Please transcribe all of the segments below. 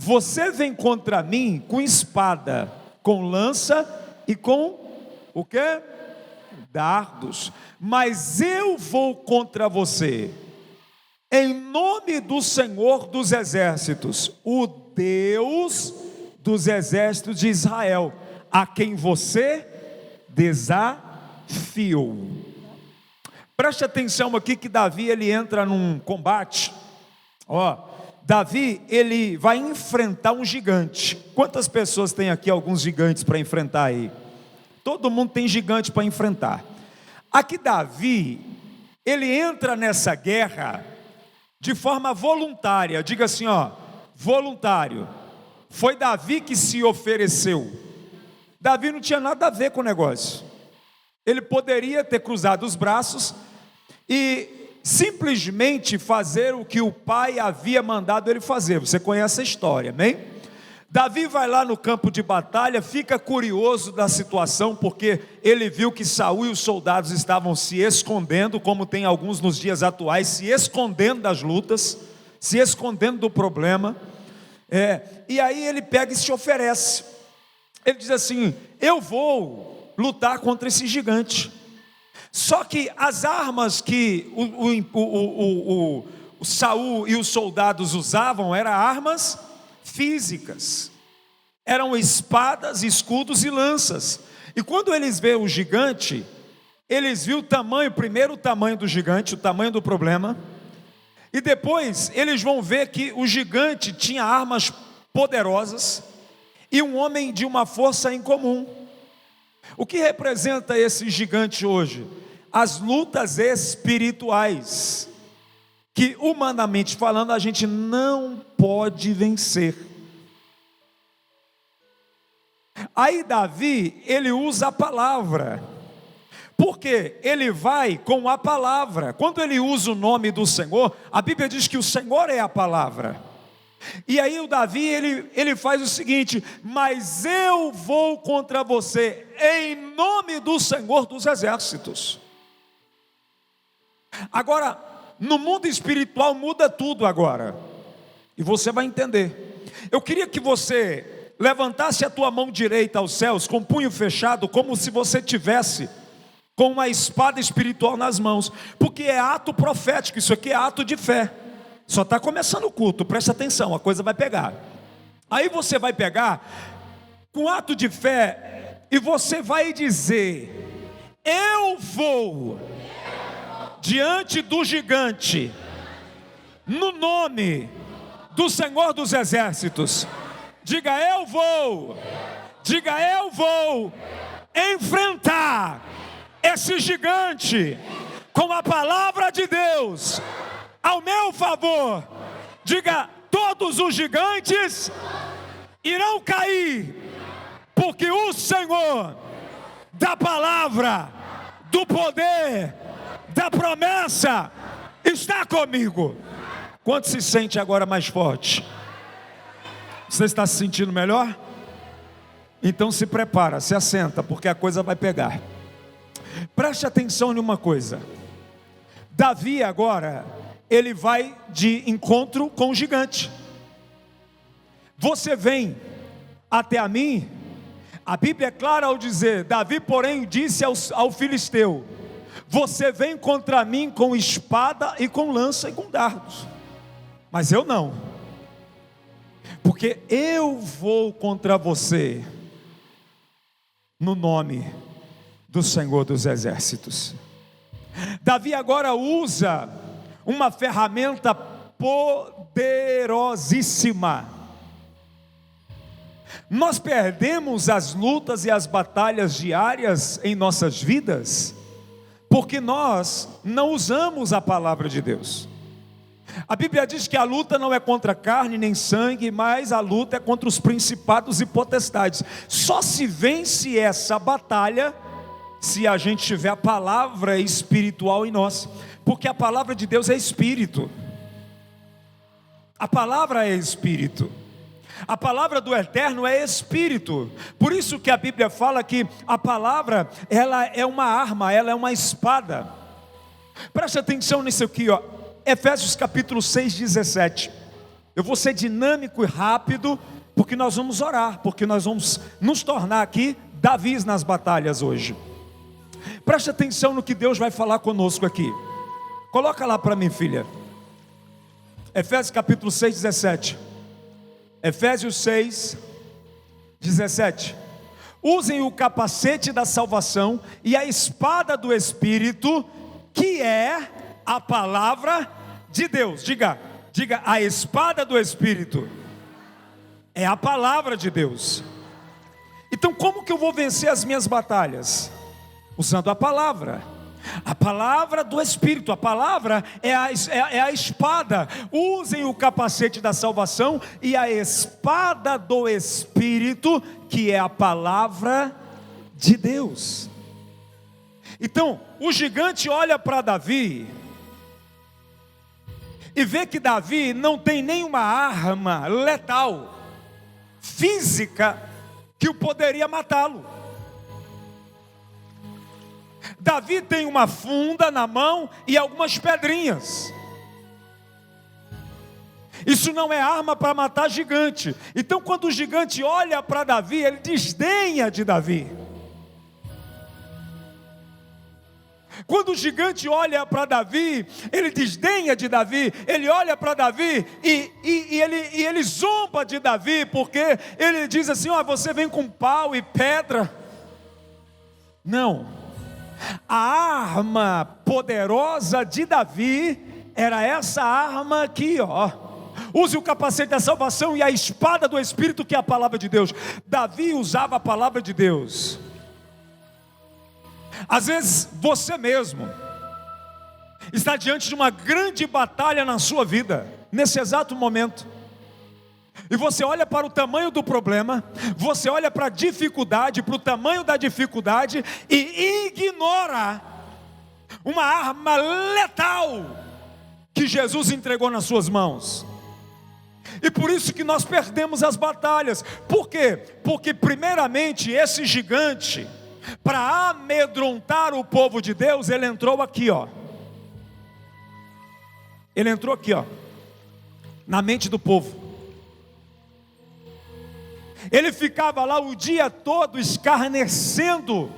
você vem contra mim com espada, com lança e com o quê? Dardos. Mas eu vou contra você em nome do Senhor dos exércitos, o Deus dos exércitos de Israel, a quem você desafiou. Preste atenção aqui que Davi, ele entra num combate. Davi, ele vai enfrentar um gigante. Quantas pessoas tem aqui alguns gigantes para enfrentar aí? Todo mundo tem gigante para enfrentar. Aqui Davi, ele entra nessa guerra de forma voluntária. Diga assim, voluntário. Foi Davi que se ofereceu. Davi não tinha nada a ver com o negócio. Ele poderia ter cruzado os braços e simplesmente fazer o que o pai havia mandado ele fazer. Você conhece a história, amém? Davi vai lá no campo de batalha, fica curioso da situação, porque ele viu que Saul e os soldados estavam se escondendo, como tem alguns nos dias atuais, se escondendo das lutas, se escondendo do problema. E aí ele pega e se oferece. Ele diz assim: eu vou lutar contra esse gigante. Só que as armas que o Saul e os soldados usavam eram armas físicas, eram espadas, escudos e lanças. E quando eles veem o gigante, eles viram primeiro o tamanho do gigante, o tamanho do problema, e depois eles vão ver que o gigante tinha armas poderosas e um homem de uma força incomum. O que representa esse gigante hoje? As lutas espirituais, que humanamente falando a gente não pode vencer. Aí Davi, ele usa a palavra, porque ele vai com a palavra. Quando ele usa o nome do Senhor, a Bíblia diz que o Senhor é a palavra. E aí o Davi, ele faz o seguinte: mas eu vou contra você em nome do Senhor dos exércitos. Agora, no mundo espiritual muda tudo agora, e você vai entender. Eu queria que você levantasse a tua mão direita aos céus, com o punho fechado, como se você tivesse com uma espada espiritual nas mãos, porque é ato profético, isso aqui é ato de fé. Só está começando o culto, presta atenção, a coisa vai pegar. Aí você vai pegar com ato de fé e você vai dizer: eu vou diante do gigante, no nome do Senhor dos exércitos. Diga: eu vou. Diga: eu vou enfrentar esse gigante com a palavra de Deus ao meu favor. Diga: todos os gigantes irão cair, porque o Senhor da palavra, do poder, da promessa está comigo. Quanto se sente agora mais forte? Você está se sentindo melhor? Então se prepara, se assenta, porque a coisa vai pegar. Preste atenção em uma coisa. Davi agora, ele vai de encontro com o gigante. Você vem até a mim. A Bíblia é clara ao dizer: Davi, porém, disse ao filisteu: você vem contra mim com espada e com lança e com dardos, mas eu não, porque eu vou contra você no nome do Senhor dos exércitos. Davi agora usa uma ferramenta poderosíssima. Nós perdemos as lutas e as batalhas diárias em nossas vidas porque nós não usamos a palavra de Deus. A Bíblia diz que a luta não é contra carne nem sangue, mas a luta é contra os principados e potestades. Só se vence essa batalha se a gente tiver a palavra espiritual em nós, porque a palavra de Deus é espírito. A palavra é espírito. A palavra do Eterno é espírito. Por isso que a Bíblia fala que a palavra, ela é uma arma, ela é uma espada. Preste atenção nisso aqui, Efésios capítulo 6, 17. Eu vou ser dinâmico e rápido, porque nós vamos orar, porque nós vamos nos tornar aqui Davis nas batalhas hoje. Preste atenção no que Deus vai falar conosco aqui. Coloca lá para mim, filha. Efésios capítulo 6, 17. Efésios 6, 17. Usem o capacete da salvação e a espada do Espírito, que é a palavra de Deus. Diga, a espada do Espírito é a palavra de Deus. Então como que eu vou vencer as minhas batalhas? Usando a palavra do Espírito. A palavra é a espada. Usem o capacete da salvação e a espada do Espírito, que é a palavra de Deus. Então o gigante olha para Davi e vê que Davi não tem nenhuma arma letal, física, que o poderia matá-lo. Davi tem uma funda na mão e algumas pedrinhas. Isso não é arma para matar gigante. Então quando o gigante olha para Davi, ele desdenha de Davi. Quando o gigante olha para Davi, ele desdenha de Davi. Ele olha para Davi e ele zomba de Davi, porque ele diz assim: ó, você vem com pau e pedra. Não. A arma poderosa de Davi era essa arma aqui, ó. Use o capacete da salvação e a espada do Espírito, que é a palavra de Deus. Davi usava a palavra de Deus. Às vezes você mesmo está diante de uma grande batalha na sua vida, nesse exato momento, e você olha para o tamanho do problema, você olha para a dificuldade, para o tamanho da dificuldade, e ignora uma arma letal que Jesus entregou nas suas mãos. E por isso que nós perdemos as batalhas. Por quê? Porque primeiramente esse gigante, para amedrontar o povo de Deus, ele entrou aqui, ó. Ele entrou aqui, ó, na mente do povo. Ele ficava lá o dia todo escarnecendo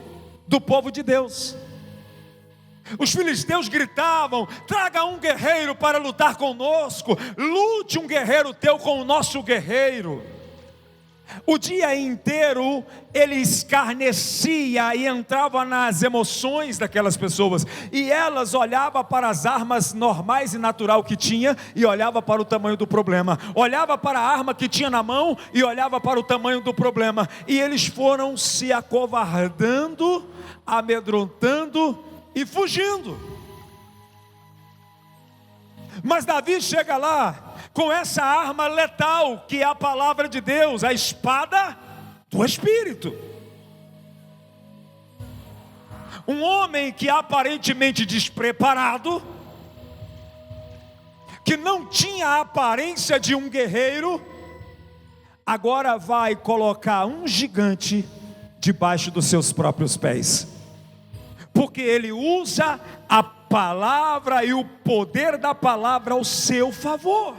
do povo de Deus. Os filisteus gritavam: traga um guerreiro para lutar conosco, lute um guerreiro teu com o nosso guerreiro. O dia inteiro ele escarnecia e entrava nas emoções daquelas pessoas, e elas olhavam para as armas normais e natural que tinha, e olhava para o tamanho do problema, olhava para a arma que tinha na mão e olhava para o tamanho do problema, e eles foram se acovardando, amedrontando e fugindo. Mas Davi chega lá com essa arma letal, que é a palavra de Deus, a espada do Espírito. Um homem que aparentemente despreparado, que não tinha a aparência de um guerreiro, agora vai colocar um gigante debaixo dos seus próprios pés, porque ele usa a palavra e o poder da palavra ao seu favor.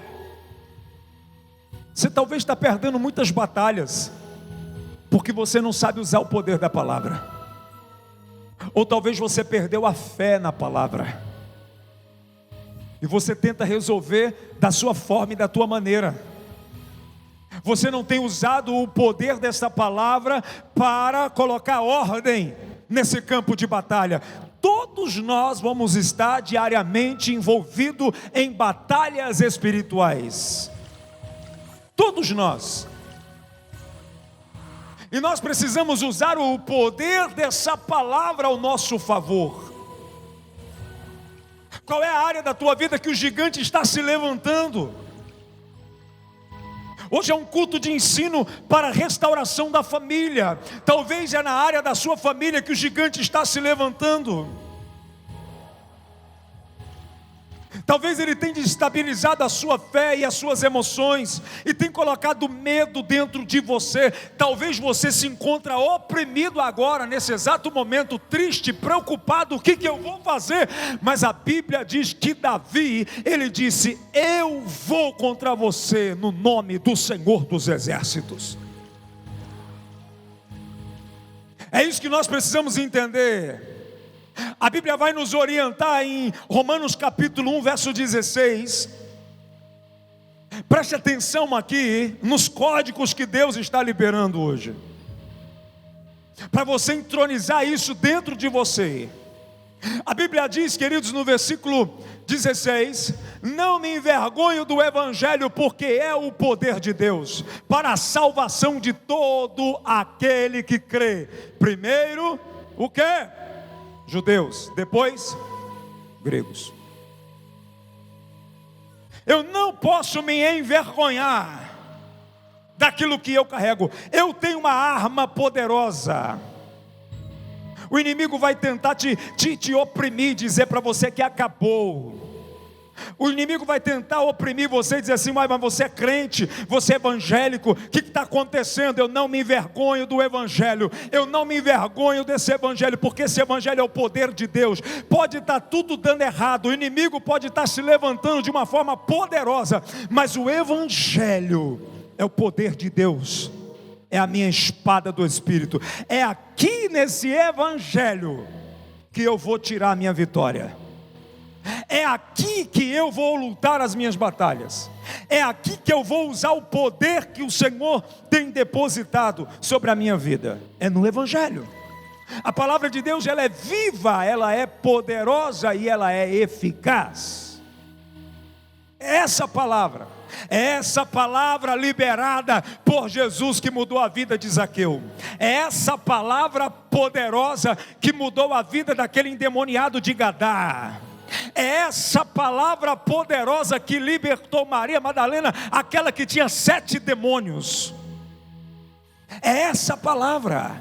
Você talvez está perdendo muitas batalhas porque você não sabe usar o poder da palavra, ou talvez você perdeu a fé na palavra e você tenta resolver da sua forma e da tua maneira. Você não tem usado o poder dessa palavra para colocar ordem nesse campo de batalha. Todos nós vamos estar diariamente envolvidos em batalhas espirituais. Todos nós. E nós precisamos usar o poder dessa palavra ao nosso favor. Qual é a área da tua vida que o gigante está se levantando? Hoje é um culto de ensino para a restauração da família. Talvez é na área da sua família que o gigante está se levantando. Talvez ele tenha destabilizado a sua fé e as suas emoções, e tem colocado medo dentro de você. Talvez você se encontre oprimido agora, nesse exato momento, triste, preocupado, o que eu vou fazer? Mas a Bíblia diz que Davi, ele disse: eu vou contra você no nome do Senhor dos Exércitos. É isso que nós precisamos entender. A Bíblia vai nos orientar em Romanos capítulo 1, verso 16. Preste atenção aqui nos códigos que Deus está liberando hoje, para você entronizar isso dentro de você. A Bíblia diz, queridos, no versículo 16: não me envergonho do Evangelho, porque é o poder de Deus para a salvação de todo aquele que crê. Primeiro, o quê? Judeus, depois gregos. Eu não posso me envergonhar daquilo que eu carrego. Eu tenho uma arma poderosa. O inimigo vai tentar te oprimir, dizer para você que acabou. O inimigo vai tentar oprimir você e dizer assim: mas você é crente, você é evangélico, o que está acontecendo? Eu não me envergonho do Evangelho, eu não me envergonho desse Evangelho, porque esse Evangelho é o poder de Deus. Pode estar tudo dando errado, o inimigo pode estar se levantando de uma forma poderosa, mas o Evangelho é o poder de Deus, é a minha espada do Espírito. É aqui nesse Evangelho que eu vou tirar a minha vitória. É aqui que eu vou lutar as minhas batalhas. É aqui que eu vou usar o poder que o Senhor tem depositado sobre a minha vida. É no Evangelho. A palavra de Deus, ela é viva, ela é poderosa e ela é eficaz. É essa palavra liberada por Jesus que mudou a vida de Zaqueu. É essa palavra poderosa que mudou a vida daquele endemoniado de Gadá. É essa palavra poderosa que libertou Maria Madalena, aquela que tinha 7 demônios. É essa palavra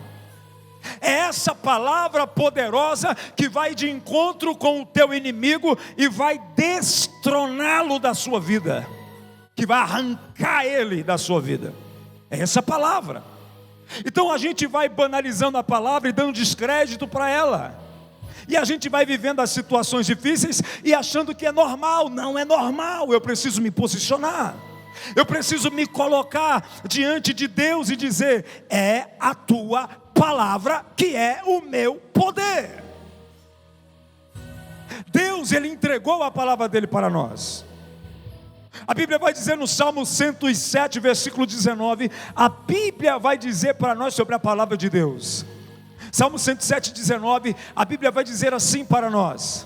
poderosa que vai de encontro com o teu inimigo e vai destroná-lo da sua vida, que vai arrancar ele da sua vida. É essa palavra. Então a gente vai banalizando a palavra e dando descrédito para ela. E a gente vai vivendo as situações difíceis e achando que é normal. Não é normal. Eu preciso me posicionar. Eu preciso me colocar diante de Deus e dizer: é a tua palavra que é o meu poder. Deus, Ele entregou a palavra dEle para nós. A Bíblia vai dizer no Salmo 107, versículo 19. A Bíblia vai dizer para nós sobre a palavra de Deus. Salmo 107, 19, a Bíblia vai dizer assim para nós: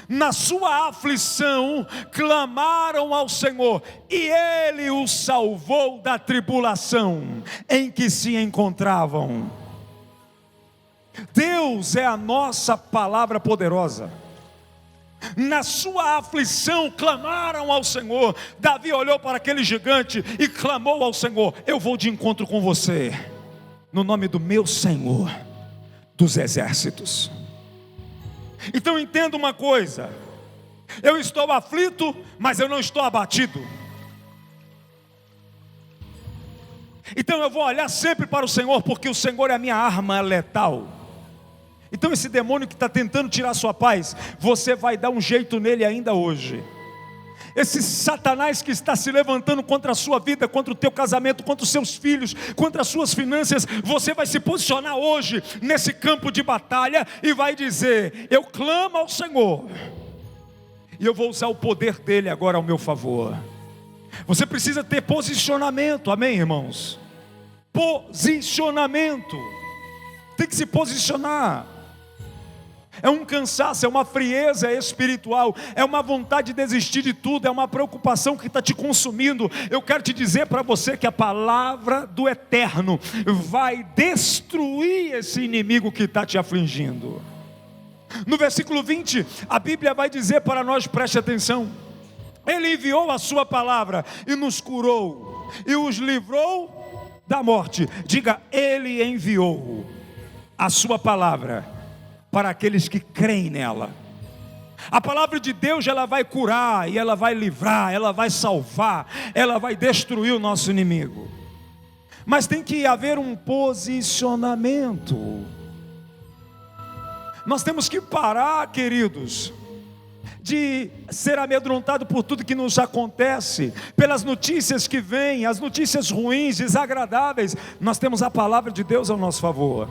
na sua aflição clamaram ao Senhor, e Ele os salvou da tribulação em que se encontravam. Deus é a nossa palavra poderosa. Na sua aflição clamaram ao Senhor. Davi olhou para aquele gigante e clamou ao Senhor: eu vou de encontro com você, no nome do meu Senhor dos exércitos. Então entenda uma coisa: eu estou aflito, mas eu não estou abatido. Então eu vou olhar sempre para o Senhor, porque o Senhor é a minha arma letal. Então esse demônio que está tentando tirar sua paz, você vai dar um jeito nele ainda hoje. Esse Satanás que está se levantando contra a sua vida, contra o teu casamento, contra os seus filhos, contra as suas finanças, você vai se posicionar hoje nesse campo de batalha e vai dizer: eu clamo ao Senhor, e eu vou usar o poder dEle agora ao meu favor. Você precisa ter posicionamento, amém, irmãos? Posicionamento. Tem que se posicionar. É um cansaço, é uma frieza espiritual, é uma vontade de desistir de tudo, é uma preocupação que está te consumindo. Eu quero te dizer para você que a palavra do Eterno vai destruir esse inimigo que está te afligindo. No versículo 20, a Bíblia vai dizer para nós, preste atenção: Ele enviou a sua palavra e nos curou e os livrou da morte. Diga: Ele enviou a sua palavra para aqueles que creem nela. A palavra de Deus, ela vai curar, e ela vai livrar, ela vai salvar, ela vai destruir o nosso inimigo. Mas tem que haver um posicionamento. Nós temos que parar, queridos, de ser amedrontado por tudo que nos acontece, pelas notícias que vêm, as notícias ruins, desagradáveis. Nós temos a palavra de Deus ao nosso favor.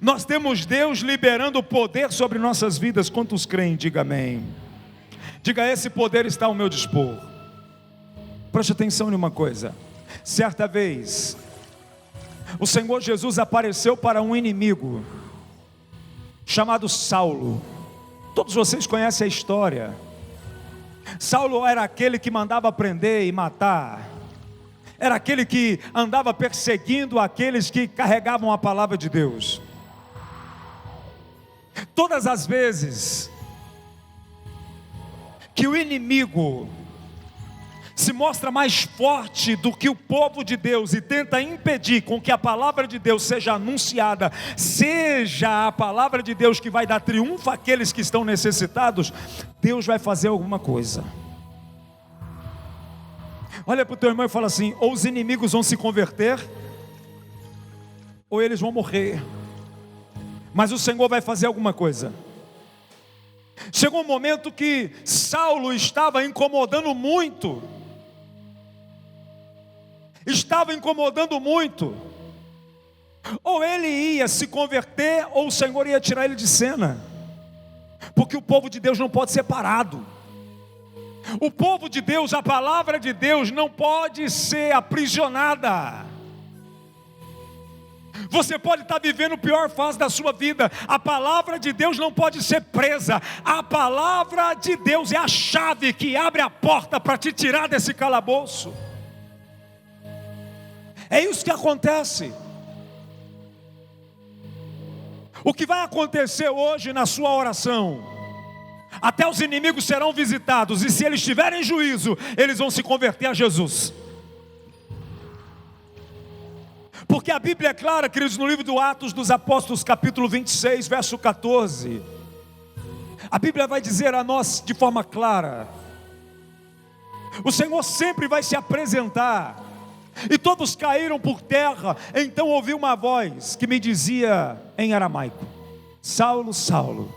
Nós temos Deus liberando o poder sobre nossas vidas. Quantos creem? Diga amém. Diga: esse poder está ao meu dispor. Preste atenção em uma coisa. Certa vez, o Senhor Jesus apareceu para um inimigo chamado Saulo. Todos vocês conhecem a história. Saulo era aquele que mandava prender e matar. Era aquele que andava perseguindo aqueles que carregavam a palavra de Deus. Todas as vezes que o inimigo se mostra mais forte do que o povo de Deus e tenta impedir com que a palavra de Deus seja anunciada, seja a palavra de Deus que vai dar triunfo àqueles que estão necessitados, Deus vai fazer alguma coisa. Olha para o teu irmão e fala assim: ou os inimigos vão se converter, ou eles vão morrer. Mas o Senhor vai fazer alguma coisa. Chegou um momento que Saulo estava incomodando muito. Ou ele ia se converter, ou o Senhor ia tirar ele de cena. Porque o povo de Deus não pode ser parado. O povo de Deus, a palavra de Deus não pode ser aprisionada. Você pode estar vivendo a pior fase da sua vida, a palavra de Deus não pode ser presa. A palavra de Deus é a chave que abre a porta para te tirar desse calabouço. É isso que acontece. O que vai acontecer hoje na sua oração: até os inimigos serão visitados, e se eles tiverem juízo, eles vão se converter a Jesus. Porque a Bíblia é clara, queridos, no livro do Atos dos Apóstolos, capítulo 26, verso 14. A Bíblia vai dizer a nós de forma clara: o Senhor sempre vai se apresentar. E todos caíram por terra. Então ouvi uma voz que me dizia em aramaico: Saulo, Saulo,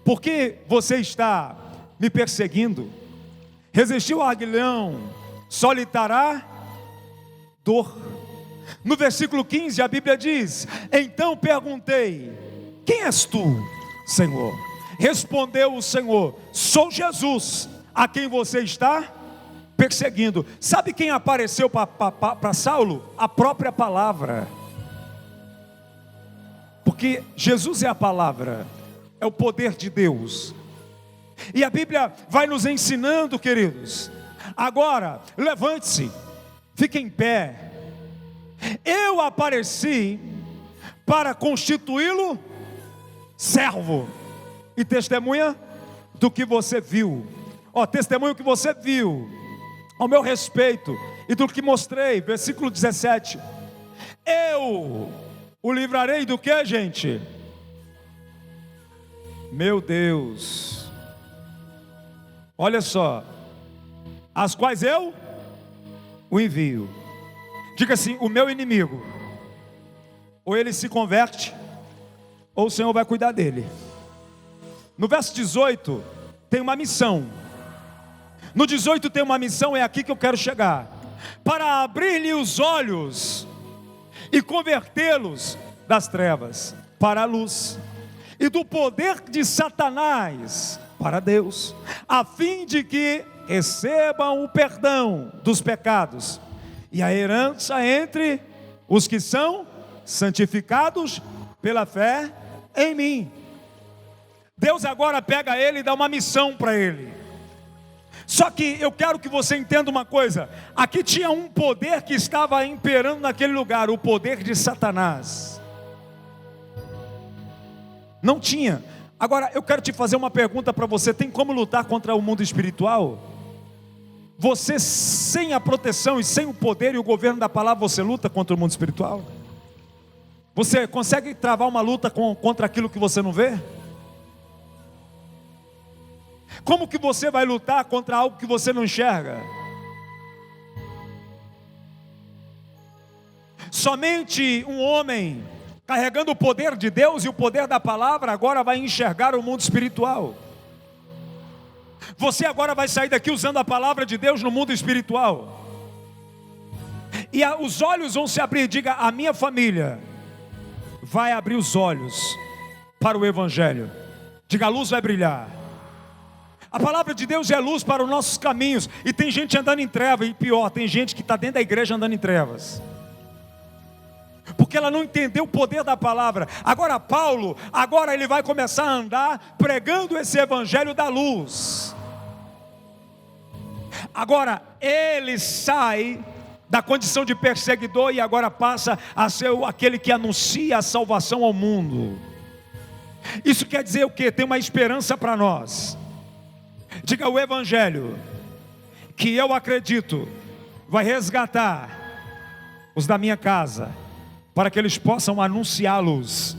por que você está me perseguindo? Resistiu ao aguilhão, só lhe dará dor. No versículo 15 a Bíblia diz: então perguntei: quem és tu, Senhor? Respondeu o Senhor: sou Jesus, a quem você está perseguindo. Sabe quem apareceu para Saulo? A própria palavra. Porque Jesus é a palavra, é o poder de Deus. E a Bíblia vai nos ensinando, queridos. Agora, levante-se, fique em pé. Eu apareci para constituí-lo servo e testemunha do que você viu. Testemunho que você viu ao meu respeito e do que mostrei. Versículo 17. Eu o livrarei do que, gente? Meu Deus. Olha só. As quais eu o envio. Diga assim: o meu inimigo, ou ele se converte, ou o Senhor vai cuidar dele. No verso 18 tem uma missão. No 18 tem uma missão, é aqui que eu quero chegar: para abrir-lhe os olhos e convertê-los das trevas para a luz, e do poder de Satanás para Deus, a fim de que recebam o perdão dos pecados e a herança entre os que são santificados pela fé em mim. Deus agora pega ele e dá uma missão para ele. Só que eu quero que você entenda uma coisa: aqui tinha um poder que estava imperando naquele lugar, o poder de Satanás. Não tinha. Agora eu quero te fazer uma pergunta para você: tem como lutar contra o mundo espiritual? Você, sem a proteção e sem o poder e o governo da palavra, você luta contra o mundo espiritual? Você consegue travar uma luta contra aquilo que você não vê? Como que você vai lutar contra algo que você não enxerga? Somente um homem carregando o poder de Deus e o poder da palavra agora vai enxergar o mundo espiritual. Você agora vai sair daqui usando a palavra de Deus no mundo espiritual. E os olhos vão se abrir. Diga: a minha família vai abrir os olhos para o Evangelho. Diga: a luz vai brilhar. A palavra de Deus é luz para os nossos caminhos. E tem gente andando em trevas. E pior, tem gente que está dentro da igreja andando em trevas, porque ela não entendeu o poder da palavra. Agora Paulo, ele vai começar a andar pregando esse Evangelho da luz. Agora ele sai da condição de perseguidor e agora passa a ser aquele que anuncia a salvação ao mundo. Isso quer dizer o quê? Tem uma esperança para nós. Diga: o Evangelho que eu acredito vai resgatar os da minha casa, para que eles possam anunciá-los.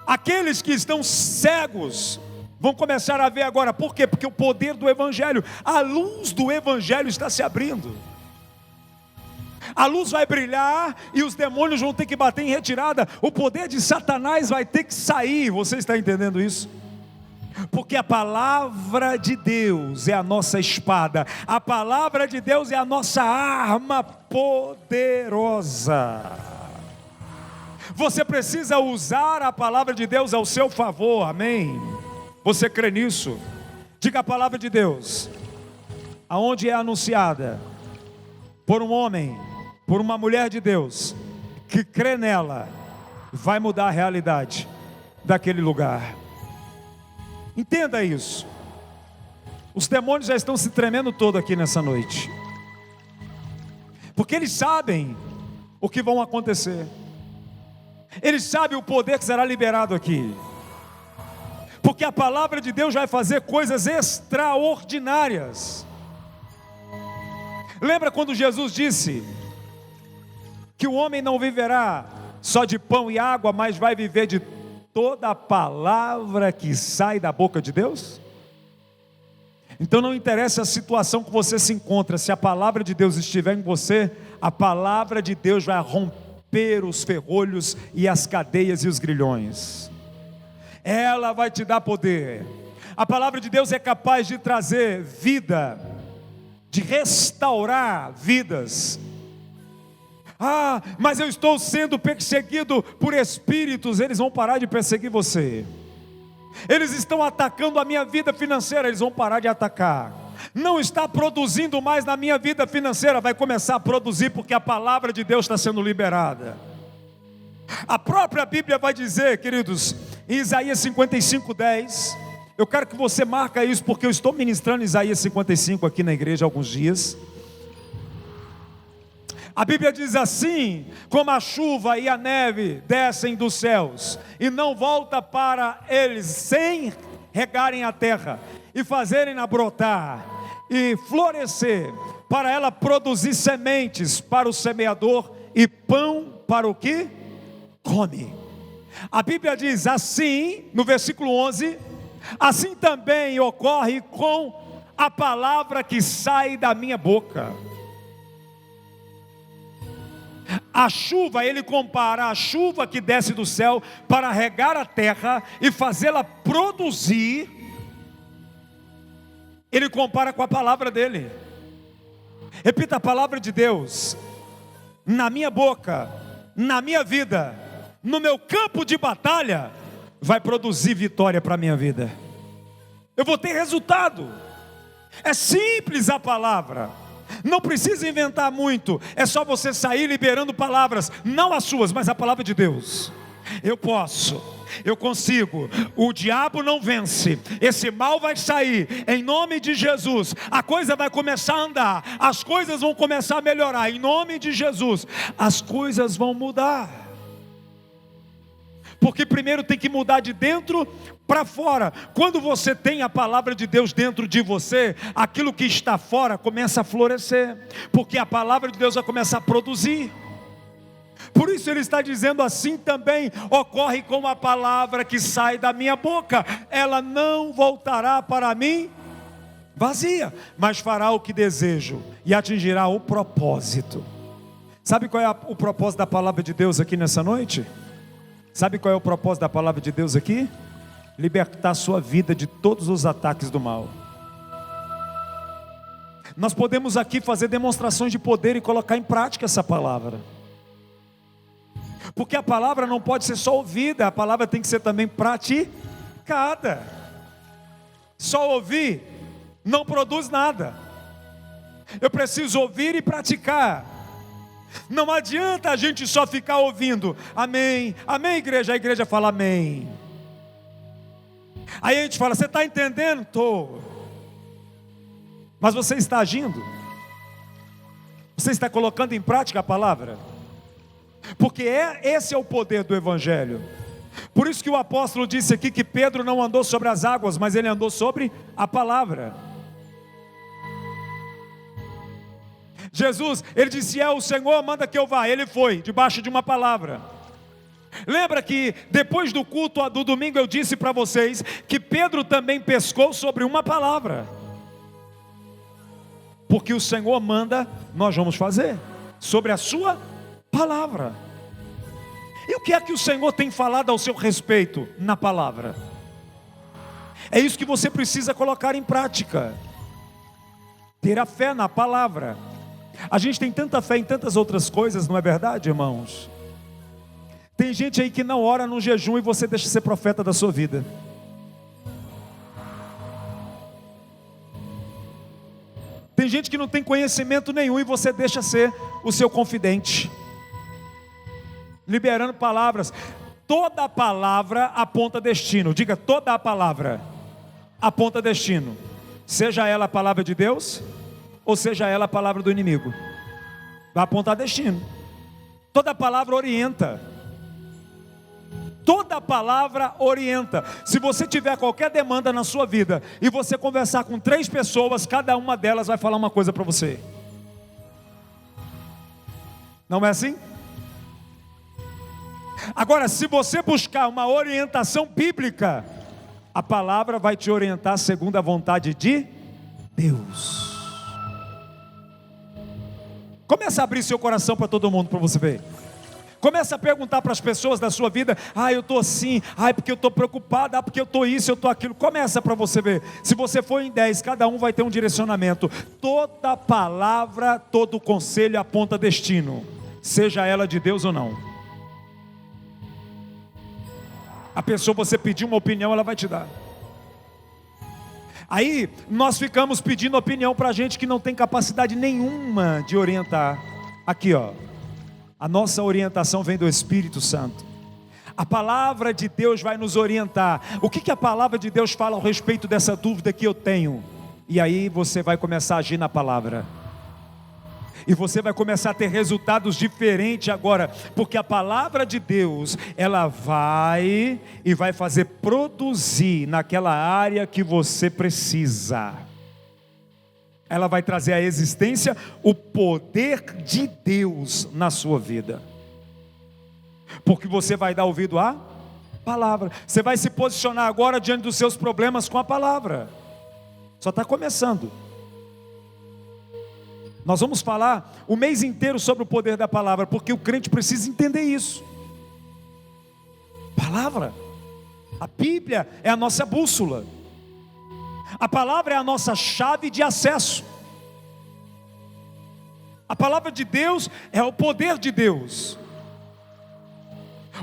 Aqueles que estão cegos vão começar a ver agora. Por quê? Porque o poder do Evangelho, a luz do Evangelho está se abrindo. A luz vai brilhar e os demônios vão ter que bater em retirada. O poder de Satanás vai ter que sair. Você está entendendo isso? Porque a palavra de Deus é a nossa espada. A palavra de Deus é a nossa arma poderosa. Você precisa usar a palavra de Deus ao seu favor. Amém? Você crê nisso? Diga: a palavra de Deus, aonde é anunciada por um homem, por uma mulher de Deus que crê nela, vai mudar a realidade daquele lugar. Entenda isso. Os demônios já estão se tremendo todo aqui nessa noite, porque eles sabem o que vão acontecer. Eles sabem o poder que será liberado aqui, porque a palavra de Deus vai fazer coisas extraordinárias. Lembra quando Jesus disse que o homem não viverá só de pão e água, mas vai viver de toda a palavra que sai da boca de Deus? Então não interessa a situação que você se encontra, se a palavra de Deus estiver em você, a palavra de Deus vai romper os ferrolhos e as cadeias e os grilhões. Ela vai te dar poder. A palavra de Deus é capaz de trazer vida, de restaurar vidas. Ah, mas eu estou sendo perseguido por espíritos. Eles vão parar de perseguir você. Eles estão atacando a minha vida financeira. Eles vão parar de atacar. Não está produzindo mais na minha vida financeira. Vai começar a produzir, porque a palavra de Deus está sendo liberada. A própria Bíblia vai dizer, queridos, em Isaías 55:10. Eu quero que você marque isso, porque eu estou ministrando Isaías 55 aqui na igreja há alguns dias. A Bíblia diz assim: como a chuva e a neve descem dos céus e não volta para eles sem regarem a terra e fazerem-na brotar e florescer, para ela produzir sementes para o semeador e pão para o que come. A Bíblia diz assim, no versículo 11: assim também ocorre com a palavra que sai da minha boca. A chuva, ele compara a chuva que desce do céu para regar a terra e fazê-la produzir. Ele compara com a palavra dele. Repita: a palavra de Deus na minha boca, na minha vida, no meu campo de batalha, vai produzir vitória para a minha vida. Eu vou ter resultado. É simples a palavra. Não precisa inventar muito. É só você sair liberando palavras, não as suas, mas a palavra de Deus. Eu posso, eu consigo, o diabo não vence, esse mal vai sair, em nome de Jesus. A coisa vai começar a andar, as coisas vão começar a melhorar, em nome de Jesus. As coisas vão mudar, porque primeiro tem que mudar de dentro para fora. Quando você tem a palavra de Deus dentro de você, aquilo que está fora começa a florescer, porque a palavra de Deus vai começar a produzir. Por isso ele está dizendo: assim também ocorre com a palavra que sai da minha boca, ela não voltará para mim vazia, mas fará o que desejo e atingirá o propósito. Sabe qual é o propósito da palavra de Deus aqui nessa noite? Sabe qual é o propósito da palavra de Deus aqui? Libertar a sua vida de todos os ataques do mal. Nós podemos aqui fazer demonstrações de poder e colocar em prática essa palavra, porque a palavra não pode ser só ouvida, a palavra tem que ser também praticada. Só ouvir não produz nada. Eu preciso ouvir e praticar. Não adianta a gente só ficar ouvindo. Amém, amém, igreja. A igreja fala amém. Aí a gente fala: você está entendendo? Estou. Mas você está agindo? Você está colocando em prática a palavra? Porque esse é o poder do Evangelho. Por isso que o apóstolo disse aqui que Pedro não andou sobre as águas, mas ele andou sobre a palavra. Jesus, ele disse: o Senhor manda que eu vá. Ele foi, debaixo de uma palavra. Lembra que depois do culto do domingo eu disse para vocês que Pedro também pescou sobre uma palavra. Porque o Senhor manda, nós vamos fazer, sobre a sua palavra. E o que é que o Senhor tem falado ao seu respeito na palavra? É isso que você precisa colocar em prática. Ter a fé na palavra. A gente tem tanta fé em tantas outras coisas, não é verdade, irmãos? Tem gente aí que não ora no jejum e você deixa ser profeta da sua vida. Tem gente que não tem conhecimento nenhum e você deixa ser o seu confidente, liberando palavras. Toda palavra aponta destino. Diga: toda a palavra aponta destino. Seja ela a palavra de Deus, ou seja ela a palavra do inimigo, vai apontar destino. Toda palavra orienta. Toda palavra orienta. Se você tiver qualquer demanda na sua vida e você conversar com 3 pessoas, cada uma delas vai falar uma coisa para você. Não é assim? Agora, se você buscar uma orientação bíblica, a palavra vai te orientar segundo a vontade de Deus. Comece a abrir seu coração para todo mundo, para você ver. Comece a perguntar para as pessoas da sua vida: eu estou assim, porque eu estou preocupado, porque eu estou isso, eu estou aquilo. Começa para você ver. Se você for em 10, cada um vai ter um direcionamento. Toda palavra, todo conselho aponta destino, seja ela de Deus ou não. A pessoa, você pedir uma opinião, ela vai te dar. Aí nós ficamos pedindo opinião para gente que não tem capacidade nenhuma de orientar. Aqui a nossa orientação vem do Espírito Santo. A palavra de Deus vai nos orientar. O que a palavra de Deus fala ao respeito dessa dúvida que eu tenho? E aí você vai começar a agir na palavra. E você vai começar a ter resultados diferentes agora, porque a palavra de Deus, ela vai fazer produzir naquela área que você precisa. Ela vai trazer à existência o poder de Deus na sua vida, porque você vai dar ouvido à palavra. Você vai se posicionar agora diante dos seus problemas com a palavra. Só está começando. Nós vamos falar o mês inteiro sobre o poder da palavra, porque o crente precisa entender isso. Palavra, a Bíblia é a nossa bússola. A palavra é a nossa chave de acesso. A palavra de Deus é o poder de Deus.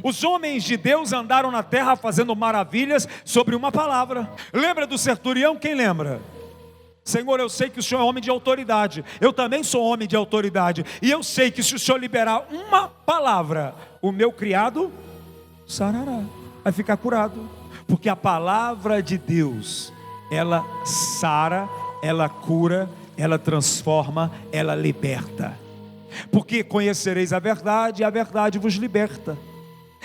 Os homens de Deus andaram na terra fazendo maravilhas sobre uma palavra. Lembra do centurião? Quem lembra? Senhor, eu sei que o Senhor é homem de autoridade. Eu também sou homem de autoridade. E eu sei que se o Senhor liberar uma palavra, o meu criado sarará, vai ficar curado. Porque a palavra de Deus, ela sara, ela cura, ela transforma, ela liberta. Porque conhecereis a verdade e a verdade vos liberta.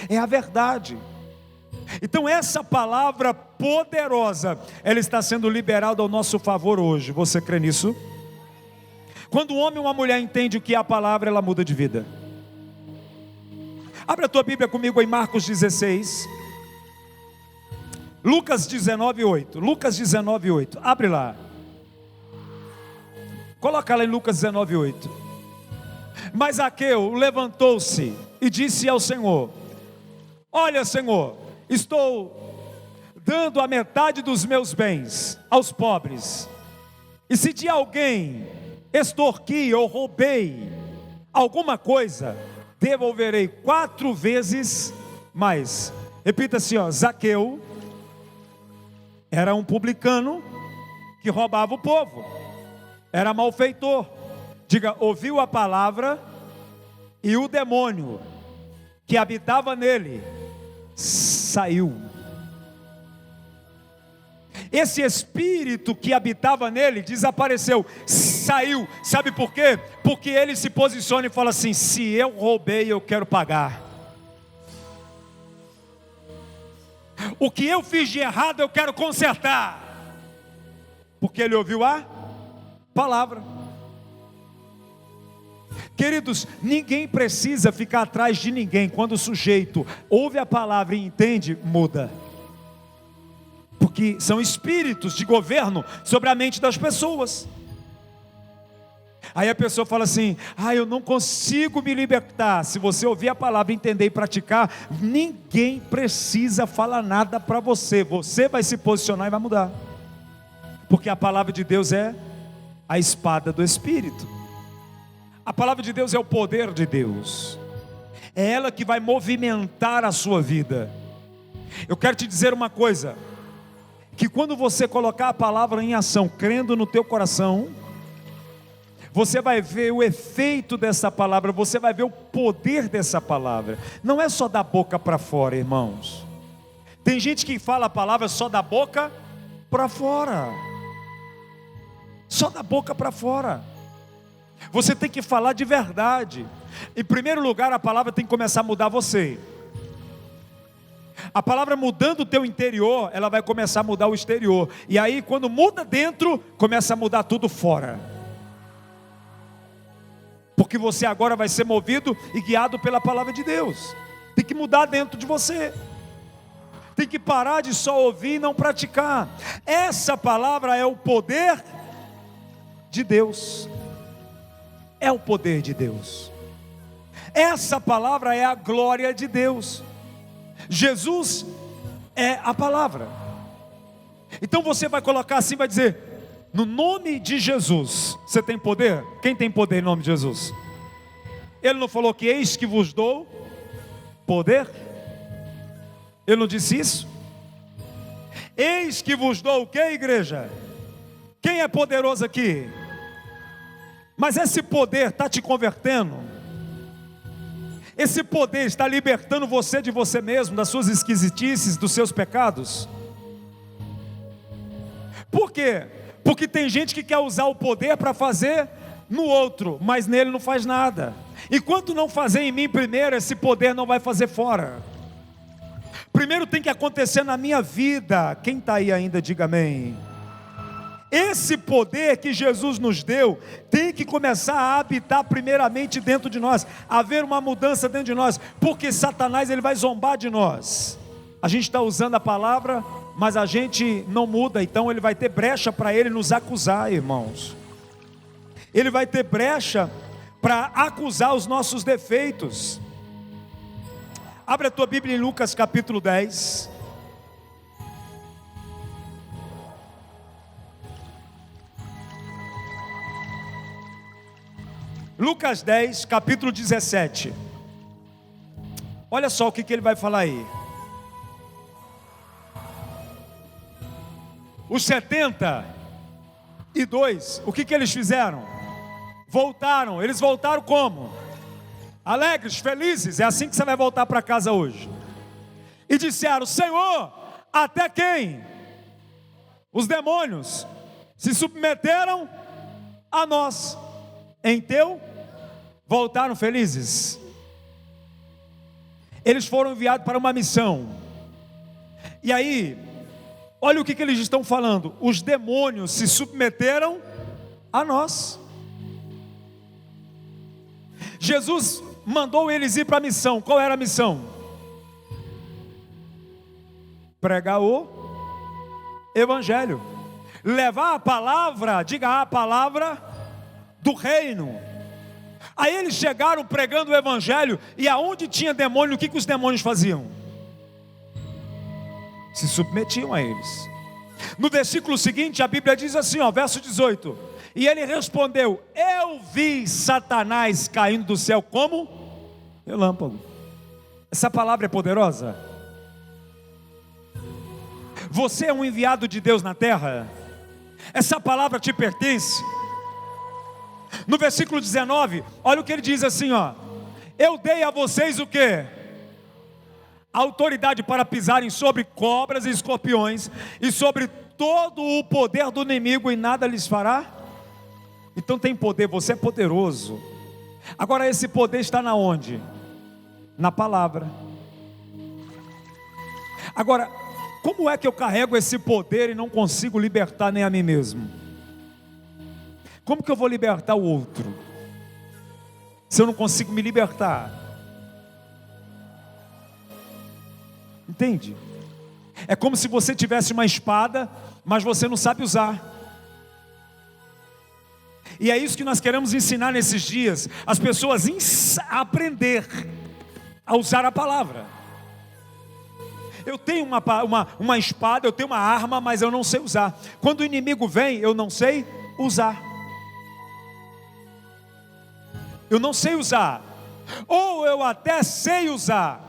É a verdade. Então essa palavra poderosa, ela está sendo liberada ao nosso favor hoje. Você crê nisso? Quando um homem ou uma mulher entende o que é a palavra, ela muda de vida. Abre a tua Bíblia comigo em Marcos 16. Lucas 19:8. Lucas 19:8. Abre lá. Coloca lá em Lucas 19:8. Mas Zaqueu levantou-se e disse ao Senhor: olha, Senhor, estou dando a metade dos meus bens aos pobres. E se de alguém extorqui ou roubei alguma coisa, devolverei 4 vezes mais. Repita assim, ó: Zaqueu era um publicano que roubava o povo, era malfeitor. Diga: ouviu a palavra e o demônio que habitava nele saiu. Esse espírito que habitava nele desapareceu, saiu. Sabe por quê? Porque ele se posiciona e fala assim: se eu roubei, eu quero pagar. O que eu fiz de errado, eu quero consertar. Porque ele ouviu a palavra. Queridos, ninguém precisa ficar atrás de ninguém. Quando o sujeito ouve a palavra e entende, muda. Porque são espíritos de governo sobre a mente das pessoas. Aí a pessoa fala assim: eu não consigo me libertar. Se você ouvir a palavra, entender e praticar, ninguém precisa falar nada para você. Você vai se posicionar e vai mudar. Porque a palavra de Deus é a espada do Espírito. A palavra de Deus é o poder de Deus. É ela que vai movimentar a sua vida. Eu quero te dizer uma coisa: que quando você colocar a palavra em ação, crendo no teu coração, você vai ver o efeito dessa palavra, você vai ver o poder dessa palavra. Não é só da boca para fora, irmãos. Tem gente que fala a palavra só da boca para fora. Só da boca para fora. Você tem que falar de verdade. Em primeiro lugar, a palavra tem que começar a mudar você. A palavra mudando o teu interior, ela vai começar a mudar o exterior. E aí quando muda dentro, começa a mudar tudo fora. Porque você agora vai ser movido e guiado pela palavra de Deus. Tem que mudar dentro de você. Tem que parar de só ouvir e não praticar. Essa palavra é o poder de Deus. É o poder de Deus. Essa palavra é a glória de Deus. Jesus é a palavra. Então você vai colocar assim, vai dizer: no nome de Jesus, você tem poder? Quem tem poder em nome de Jesus? Ele não falou que eis que vos dou poder? Ele não disse isso? Eis que vos dou o que, igreja? Quem é poderoso aqui? Mas esse poder está te convertendo? Esse poder está libertando você de você mesmo, das suas esquisitices, dos seus pecados? Por quê? Porque tem gente que quer usar o poder para fazer no outro, mas nele não faz nada. Enquanto não fazer em mim primeiro, esse poder não vai fazer fora. Primeiro tem que acontecer na minha vida. Quem está aí ainda, diga amém. Esse poder que Jesus nos deu tem que começar a habitar primeiramente dentro de nós, haver uma mudança dentro de nós, porque Satanás ele vai zombar de nós. A gente está usando a palavra, mas a gente não muda, então ele vai ter brecha para ele nos acusar, irmãos. Ele vai ter brecha para acusar os nossos defeitos. Abre a tua Bíblia em Lucas capítulo 10. Lucas 10, capítulo 17. Olha só o que ele vai falar aí. Os 72, o que eles fizeram? Voltaram. Eles voltaram como? Alegres, felizes. É assim que você vai voltar para casa hoje. E disseram: Senhor, até quem? Os demônios se submeteram a nós. Em teu, voltaram felizes. Eles foram enviados para uma missão. E aí, olha o que eles estão falando: os demônios se submeteram a nós. Jesus mandou eles ir para a missão. Qual era a missão? Pregar o Evangelho, levar a palavra, diga a palavra do reino. Aí eles chegaram pregando o Evangelho, e aonde tinha demônio, o que os demônios faziam? Se submetiam a eles. No versículo seguinte, a Bíblia diz assim, verso 18: e ele respondeu: eu vi Satanás caindo do céu como relâmpago. Essa palavra é poderosa. Você é um enviado de Deus na terra. Essa palavra te pertence. No versículo 19, olha o que ele diz assim, eu dei a vocês o quê? Autoridade para pisarem sobre cobras e escorpiões, e sobre todo o poder do inimigo, e nada lhes fará. Então tem poder, você é poderoso. Agora esse poder está na onde? Na palavra. Agora, como é que eu carrego esse poder e não consigo libertar nem a mim mesmo? Como que eu vou libertar o outro, se eu não consigo me libertar? Entende? É como se você tivesse uma espada, mas você não sabe usar. E é isso que nós queremos ensinar nesses dias, as pessoas aprender a usar a palavra. Eu tenho uma espada, eu tenho uma arma, mas eu não sei usar. Quando o inimigo vem, eu não sei usar. Eu não sei usar, ou eu até sei usar,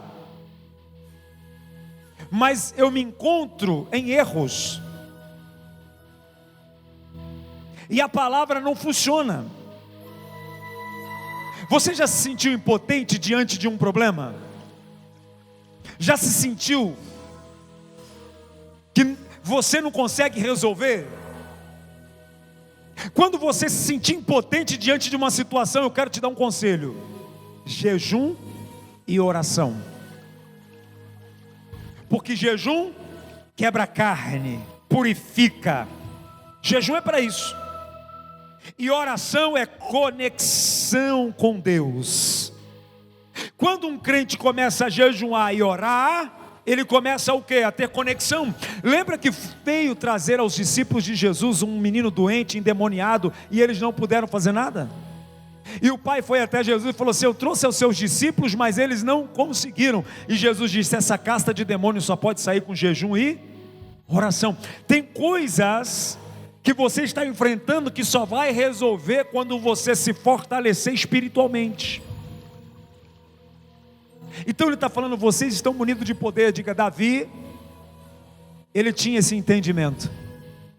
mas eu me encontro em erros, e a palavra não funciona. Você já se sentiu impotente diante de um problema? Já se sentiu que você não consegue resolver? Quando você se sentir impotente diante de uma situação, eu quero te dar um conselho: jejum e oração. Porque jejum quebra a carne, purifica. Jejum é para isso. E oração é conexão com Deus. Quando um crente começa a jejuar e orar, ele começa o quê? A ter conexão. Lembra que veio trazer aos discípulos de Jesus um menino doente, endemoniado, e eles não puderam fazer nada? E o pai foi até Jesus e falou assim: eu trouxe aos seus discípulos, mas eles não conseguiram. E Jesus disse: essa casta de demônios só pode sair com jejum e oração. Tem coisas que você está enfrentando que só vai resolver quando você se fortalecer espiritualmente. Então ele está falando, vocês estão munidos de poder. Diga, Davi, ele tinha esse entendimento,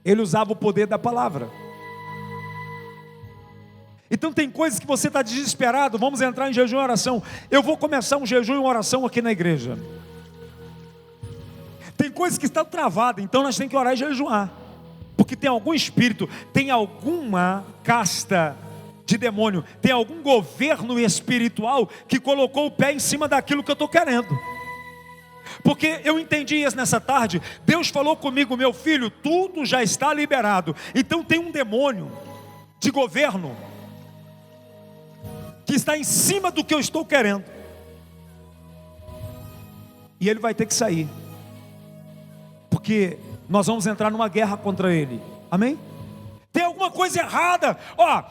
ele usava o poder da palavra. Então tem coisas que você está desesperado, vamos entrar em jejum e oração. Eu vou começar um jejum e uma oração aqui na igreja. Tem coisas que estão travadas, então nós temos que orar e jejuar, porque tem algum espírito, tem alguma casta de demônio, tem algum governo espiritual que colocou o pé em cima daquilo que eu estou querendo. Porque eu entendi isso nessa tarde. Deus falou comigo: meu filho, tudo já está liberado. Então tem um demônio de governo que está em cima do que eu estou querendo, e ele vai ter que sair, porque nós vamos entrar numa guerra contra ele. Amém? Tem alguma coisa errada.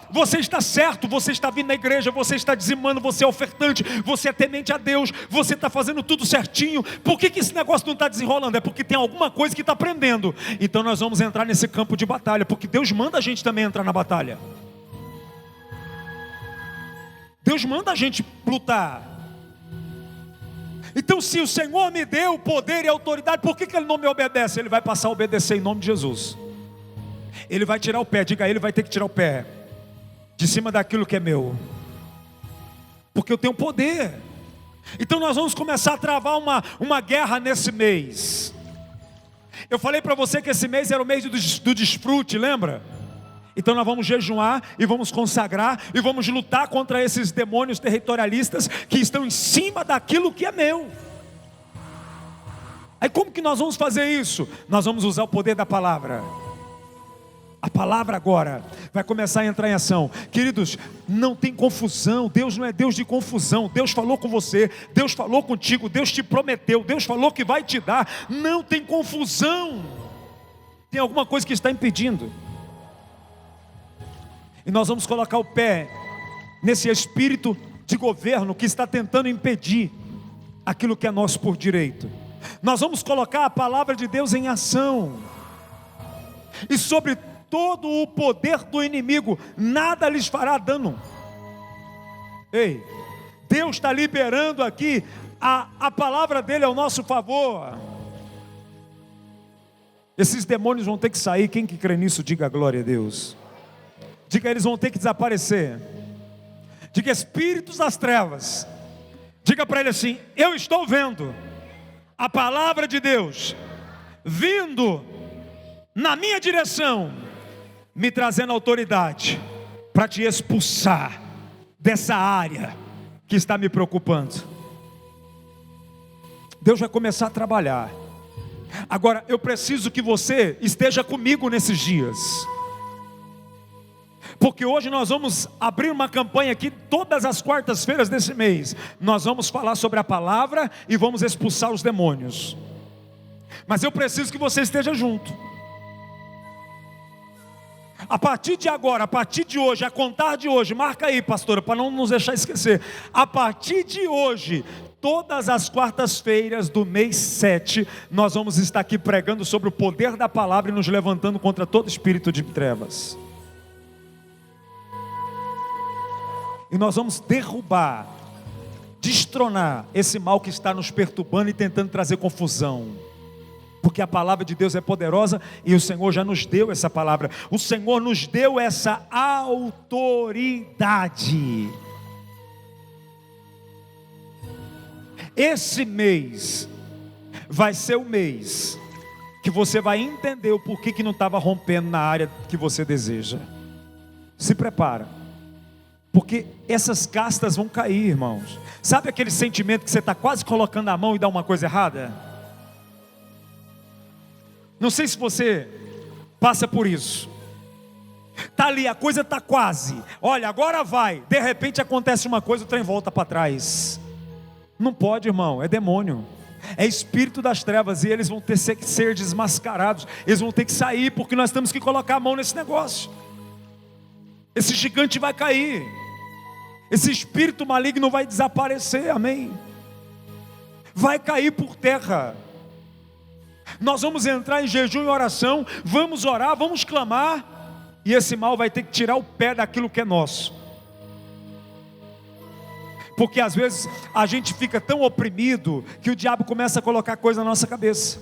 Você está certo, você está vindo na igreja, você está dizimando, você é ofertante, você é temente a Deus, você está fazendo tudo certinho. Por que esse negócio não está desenrolando? É porque tem alguma coisa que está prendendo. Então nós vamos entrar nesse campo de batalha, porque Deus manda a gente também entrar na batalha. Deus manda a gente lutar. Então, se o Senhor me deu poder e autoridade, por que Ele não me obedece? Ele vai passar a obedecer em nome de Jesus. Ele vai tirar o pé, diga, ele vai ter que tirar o pé de cima daquilo que é meu, porque eu tenho poder. Então nós vamos começar a travar uma guerra nesse mês. Eu falei para você que esse mês era o mês do desfrute, lembra? Então nós vamos jejuar e vamos consagrar e vamos lutar contra esses demônios territorialistas que estão em cima daquilo que é meu. Aí como que nós vamos fazer isso? Nós vamos usar o poder da palavra. A palavra agora vai começar a entrar em ação. Queridos, não tem confusão. Deus não é Deus de confusão. Deus falou com você, Deus falou contigo, Deus te prometeu, Deus falou que vai te dar. Não tem confusão. Tem alguma coisa que está impedindo. E nós vamos colocar o pé nesse espírito de governo que está tentando impedir aquilo que é nosso por direito. Nós vamos colocar a palavra de Deus em ação. E sobre todo o poder do inimigo, nada lhes fará dano. Ei, Deus está liberando aqui a palavra dele ao nosso favor. Esses demônios vão ter que sair. Quem que crê nisso, diga glória a Deus. Diga, eles vão ter que desaparecer. Diga, espíritos das trevas. Diga para ele assim: eu estou vendo a palavra de Deus vindo na minha direção, me trazendo autoridade para te expulsar dessa área que está me preocupando. Deus vai começar a trabalhar. Agora, eu preciso que você esteja comigo nesses dias, porque hoje nós vamos abrir uma campanha aqui, todas as quartas-feiras desse mês, nós vamos falar sobre a palavra e vamos expulsar os demônios. Mas eu preciso que você esteja junto. A partir de agora, a partir de hoje, a contar de hoje, marca aí, pastora, para não nos deixar esquecer. A partir de hoje, todas as quartas-feiras do mês 7, nós vamos estar aqui pregando sobre o poder da palavra e nos levantando contra todo espírito de trevas. E nós vamos derrubar, destronar esse mal que está nos perturbando e tentando trazer confusão. Porque a palavra de Deus é poderosa e o Senhor já nos deu essa palavra. O Senhor nos deu essa autoridade. Esse mês vai ser o mês que você vai entender o porquê que não estava rompendo na área que você deseja. Se prepara, porque essas castas vão cair, irmãos. Sabe aquele sentimento que você está quase colocando a mão e dá uma coisa errada? Não sei se você passa por isso. Está ali, a coisa está quase. Olha, agora vai. De repente acontece uma coisa, o trem volta para trás. Não pode, irmão, é demônio. É espírito das trevas. E eles vão ter que ser desmascarados. Eles vão ter que sair, porque nós temos que colocar a mão nesse negócio. Esse gigante vai cair. Esse espírito maligno vai desaparecer, amém? Vai cair por terra. Nós vamos entrar em jejum e oração, vamos orar, vamos clamar, e esse mal vai ter que tirar o pé daquilo que é nosso. Porque às vezes a gente fica tão oprimido que o diabo começa a colocar coisa na nossa cabeça,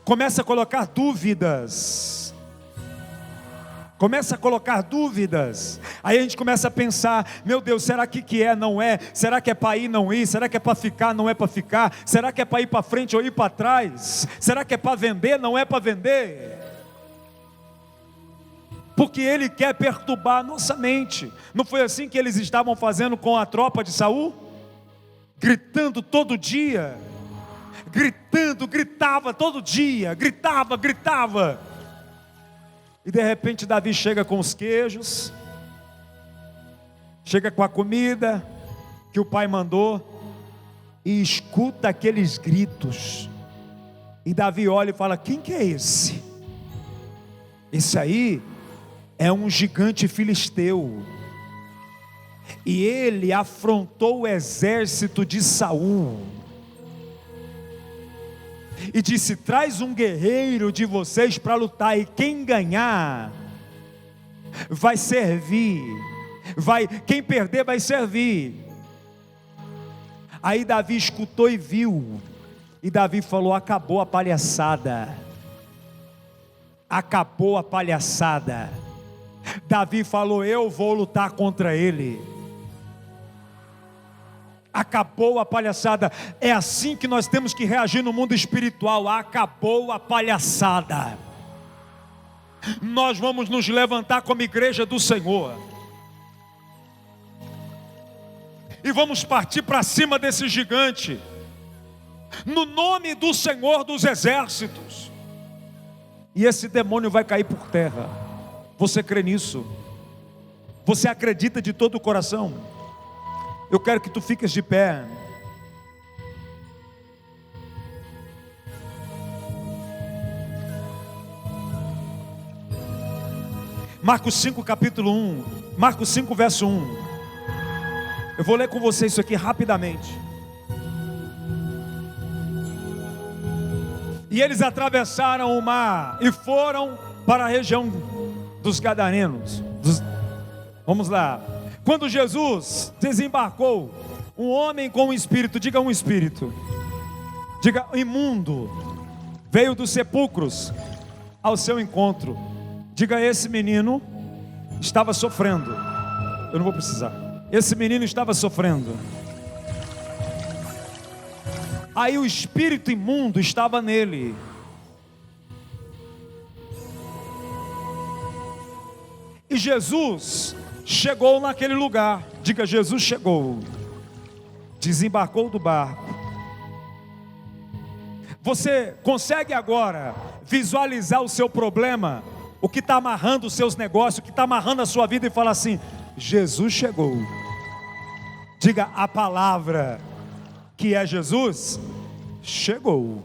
começa a colocar dúvidas. Aí a gente começa a pensar: meu Deus, será que é, não é? Será que é para ir, não ir? Será que é para ficar, não é para ficar? Será que é para ir para frente ou ir para trás? Será que é para vender, não é para vender? Porque ele quer perturbar a nossa mente. Não foi assim que eles estavam fazendo com a tropa de Saul? Gritando todo dia, gritava todo dia, gritava. E de repente Davi chega com os queijos, chega com a comida que o pai mandou, e escuta aqueles gritos. E Davi olha e fala: quem que é esse? Esse aí é um gigante filisteu. E ele afrontou o exército de Saul. E disse: traz um guerreiro de vocês para lutar, e quem ganhar vai servir, quem perder vai servir. Aí Davi escutou e viu, e Davi falou: acabou a palhaçada. Davi falou: eu vou lutar contra ele. Acabou a palhaçada. É assim que nós temos que reagir no mundo espiritual. Acabou a palhaçada. Nós vamos nos levantar como igreja do Senhor e vamos partir para cima desse gigante, no nome do Senhor dos exércitos. e esse demônio vai cair por terra. Você crê nisso? Você acredita de todo o coração? Eu quero que tu fiques de pé. Marcos 5, capítulo 1. Marcos 5, verso 1. Eu vou ler com você isso aqui rapidamente. E eles atravessaram o mar e foram para a região dos Gadarenos. Vamos lá. Quando Jesus desembarcou, um homem com um espírito, diga um espírito, diga imundo, veio dos sepulcros ao seu encontro. Diga, esse menino estava sofrendo. Eu não vou precisar. Esse menino estava sofrendo. Aí o espírito imundo estava nele. E Jesus chegou naquele lugar. Diga, Jesus chegou. Desembarcou do barco. Você consegue agora visualizar o seu problema? O que está amarrando os seus negócios, o que está amarrando a sua vida, e falar assim: Jesus chegou. Diga, a palavra que é Jesus chegou.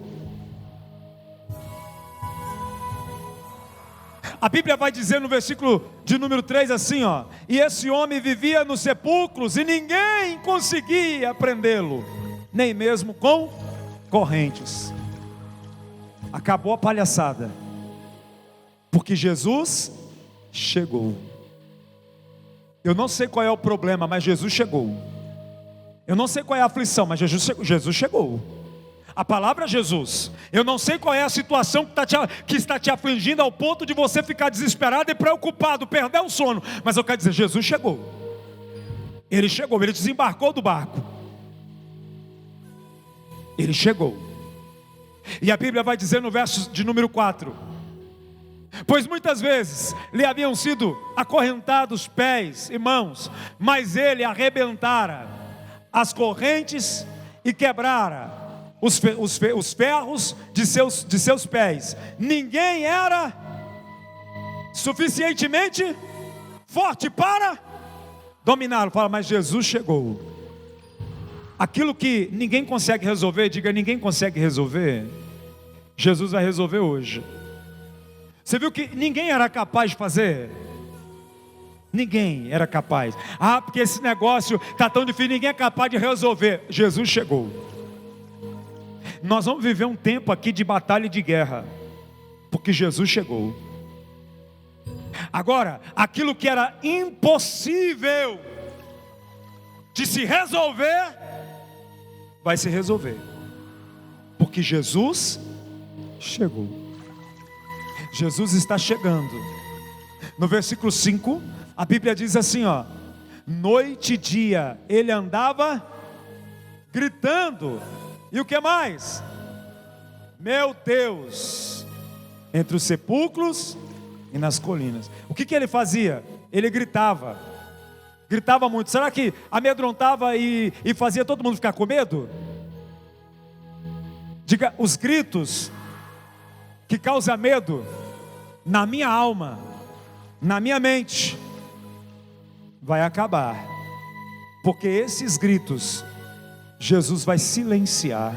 A Bíblia vai dizer no versículo de número 3 assim, ó: e esse homem vivia nos sepulcros e ninguém conseguia prendê-lo, nem mesmo com correntes. Acabou a palhaçada, porque Jesus chegou. Eu não sei qual é o problema, mas Jesus chegou. Eu não sei qual é a aflição, mas Jesus chegou. A palavra é Jesus. Eu não sei qual é a situação que está te afligindo ao ponto de você ficar desesperado e preocupado, perder o sono. Mas eu quero dizer, Jesus chegou. Ele chegou, ele desembarcou do barco. Ele chegou. E a Bíblia vai dizer no verso de número 4: pois muitas vezes lhe haviam sido acorrentados pés e mãos, mas ele arrebentara as correntes e quebrara os ferros de seus pés. Ninguém era suficientemente forte para dominá-lo. Fala, mas Jesus chegou. Aquilo que ninguém consegue resolver, diga, ninguém consegue resolver, Jesus vai resolver hoje. Você viu que ninguém era capaz de fazer? Ninguém era capaz. Ah, porque esse negócio está tão difícil, ninguém é capaz de resolver. Jesus chegou. Nós vamos viver um tempo aqui de batalha e de guerra, porque Jesus chegou. Agora, aquilo que era impossível de se resolver, vai se resolver, porque Jesus chegou. Jesus está chegando. No versículo 5, a Bíblia diz assim, ó: noite e dia ele andava gritando. E o que mais? Meu Deus, entre os sepulcros e nas colinas. O que ele fazia? Ele gritava. Gritava muito. Será que amedrontava e fazia todo mundo ficar com medo? Diga, os gritos que causam medo na minha alma, na minha mente, vai acabar, porque esses gritos Jesus vai silenciar.